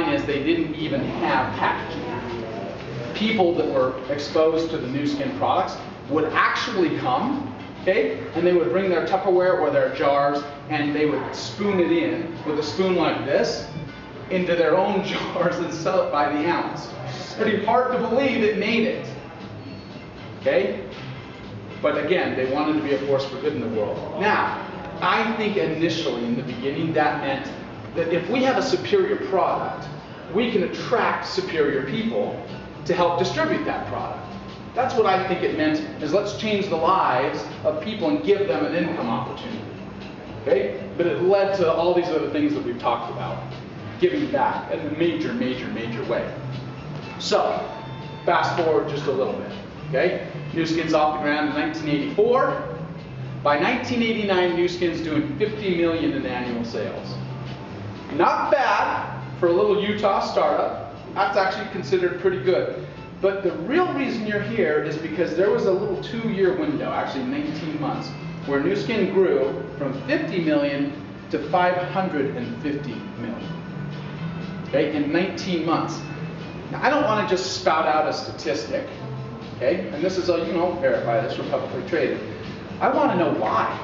line is they didn't even have packaging. People that were exposed to the Nu Skin products would actually come, okay, and they would bring their Tupperware or their jars, and they would spoon it in with a spoon like this into their own jars and sell it by the ounce. It's pretty hard to believe it made it, okay? But again, they wanted to be a force for good in the world. Now, I think initially in the beginning that meant that if we have a superior product, we can attract superior people to help distribute that product. That's what I think it meant, is let's change the lives of people and give them an income opportunity. Okay? But it led to all these other things that we've talked about. Giving back in a major, major, major way. So, fast forward just a little bit. Okay? Nu Skin's off the ground in 1984. By 1989, Nu Skin's doing $50 million in annual sales. Not bad for a little Utah startup. That's actually considered pretty good. But the real reason you're here is because there was a little 2-year window, actually 19 months, where Nu Skin grew from 50 million to 550 million. Okay, in 19 months. Now, I don't want to just spout out a statistic, okay? And this is, verify this, we're publicly traded. I want to know why,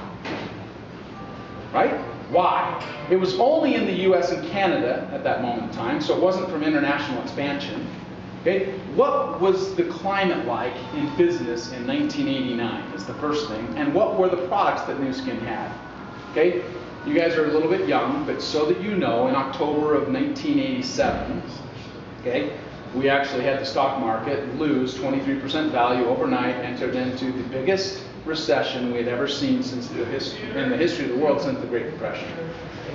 right? Why? It was only in the US and Canada at that moment in time, so it wasn't from international expansion. Okay? What was the climate like in business in 1989 is the first thing, and what were the products that Nu Skin had? Okay? You guys are a little bit young, but so that you know, in October of 1987, okay, we actually had the stock market lose 23% value overnight, entered into the biggest recession we had ever seen since in the history of the world since the Great Depression.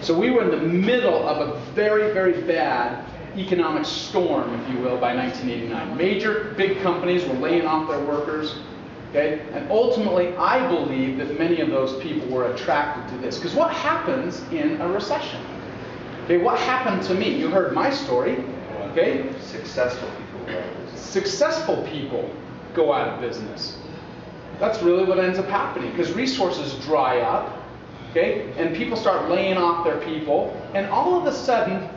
So we were in the middle of a very, very bad economic storm, if you will, by 1989. Major big companies were laying off their workers, okay? And ultimately, I believe that many of those people were attracted to this. Because what happens in a recession? Okay, what happened to me? You heard my story, okay? Successful people go out of business. Successful people go out of business. That's really what ends up happening, because resources dry up, okay? And people start laying off their people, and all of a sudden,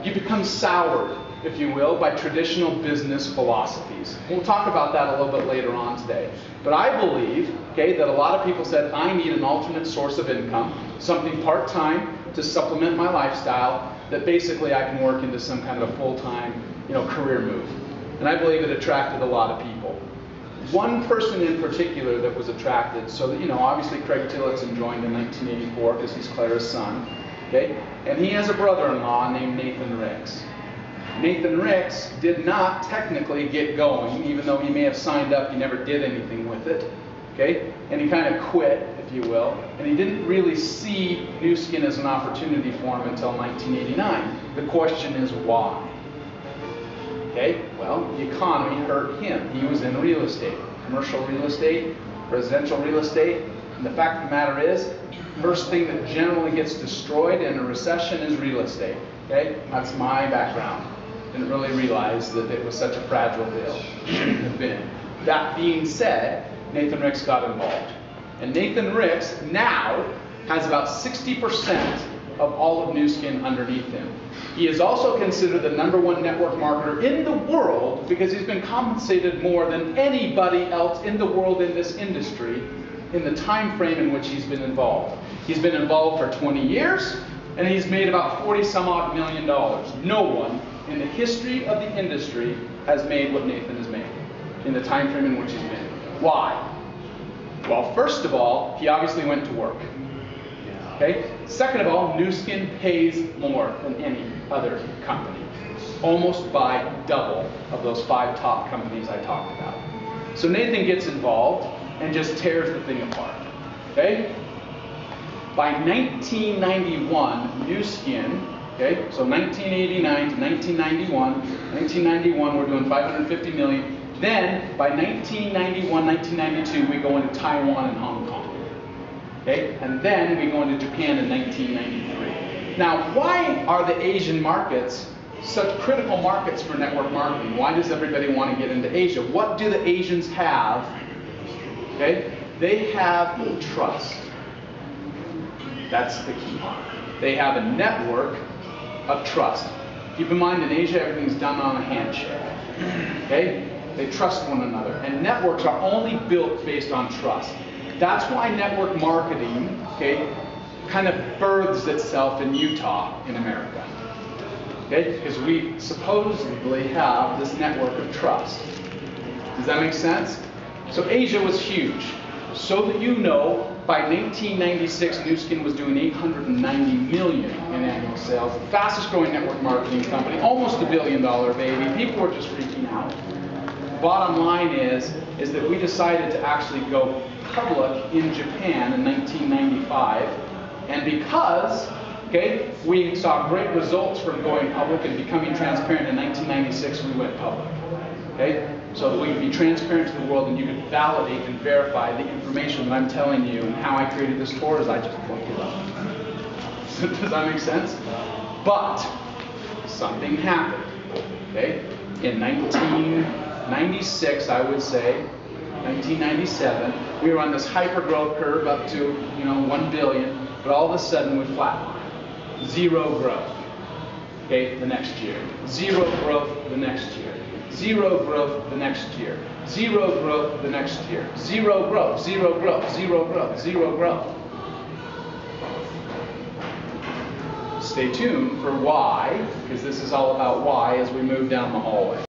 you become soured, if you will, by traditional business philosophies. We'll talk about that a little bit later on today. But I believe, okay, that a lot of people said, I need an alternate source of income, something part-time to supplement my lifestyle, that basically I can work into some kind of a full-time, career move. And I believe it attracted a lot of people. One person in particular that was attracted, so that, obviously Craig Tillotson joined in 1984 because he's Clara's son. Okay? And he has a brother-in-law named Nathan Ricks. Nathan Ricks did not technically get going, even though he may have signed up, he never did anything with it. Okay? And he kind of quit, if you will. And he didn't really see Nu Skin as an opportunity for him until 1989. The question is why? Okay? Well, the economy hurt him. He was in real estate, commercial real estate, residential real estate. And the fact of the matter is, first thing that generally gets destroyed in a recession is real estate. Okay? That's my background. Didn't really realize that it was such a fragile deal. Shouldn't have been. That being said, Nathan Ricks got involved. And Nathan Ricks now has about 60% of all of Nu Skin underneath him. He is also considered the #1 network marketer in the world because he's been compensated more than anybody else in the world in this industry in the time frame in which he's been involved. He's been involved for 20 years, and he's made about $40-some-odd million. No one in the history of the industry has made what Nathan has made in the time frame in which he's been. Why? Well, first of all, he obviously went to work. Okay? Second of all, Nu Skin pays more than any other company. Almost by double of those 5 top companies I talked about. So Nathan gets involved and just tears the thing apart. Okay? By 1991, Nu Skin, okay, so 1989 to 1991 we're doing 550 million. Then by 1991, 1992, we go into Taiwan and Hong Kong. Okay? And then we go into Japan in 1993. Now, why are the Asian markets such critical markets for network marketing? Why does everybody want to get into Asia? What do the Asians have? Okay? They have trust. That's the key. They have a network of trust. Keep in mind, in Asia, everything's done on a handshake. Okay? They trust one another. And networks are only built based on trust. That's why network marketing, okay, kind of births itself in Utah, in America. Okay? Because we supposedly have this network of trust. Does that make sense? So Asia was huge. So that you know, by 1996, Nu Skin was doing $890 million in annual sales. The fastest growing network marketing company, almost $1 billion baby. People were just freaking out. Bottom line is that we decided to actually go public in Japan in 1995. And because, okay, we saw great results from going public and becoming transparent in 1996, we went public. Okay? So that we could be transparent to the world and you could validate and verify the information that I'm telling you. And how I created this tour is I just looked it up. Does that make sense? But something happened. Okay? In 1996, I would say, 1997, we were on this hyper growth curve up to 1 billion, but all of a sudden we flatlined. Zero growth. Okay, the next year. Zero growth the next year. Zero growth the next year. Zero growth the next year. Zero growth, zero growth, zero growth, zero growth. Stay tuned for why, because this is all about why as we move down the hallway.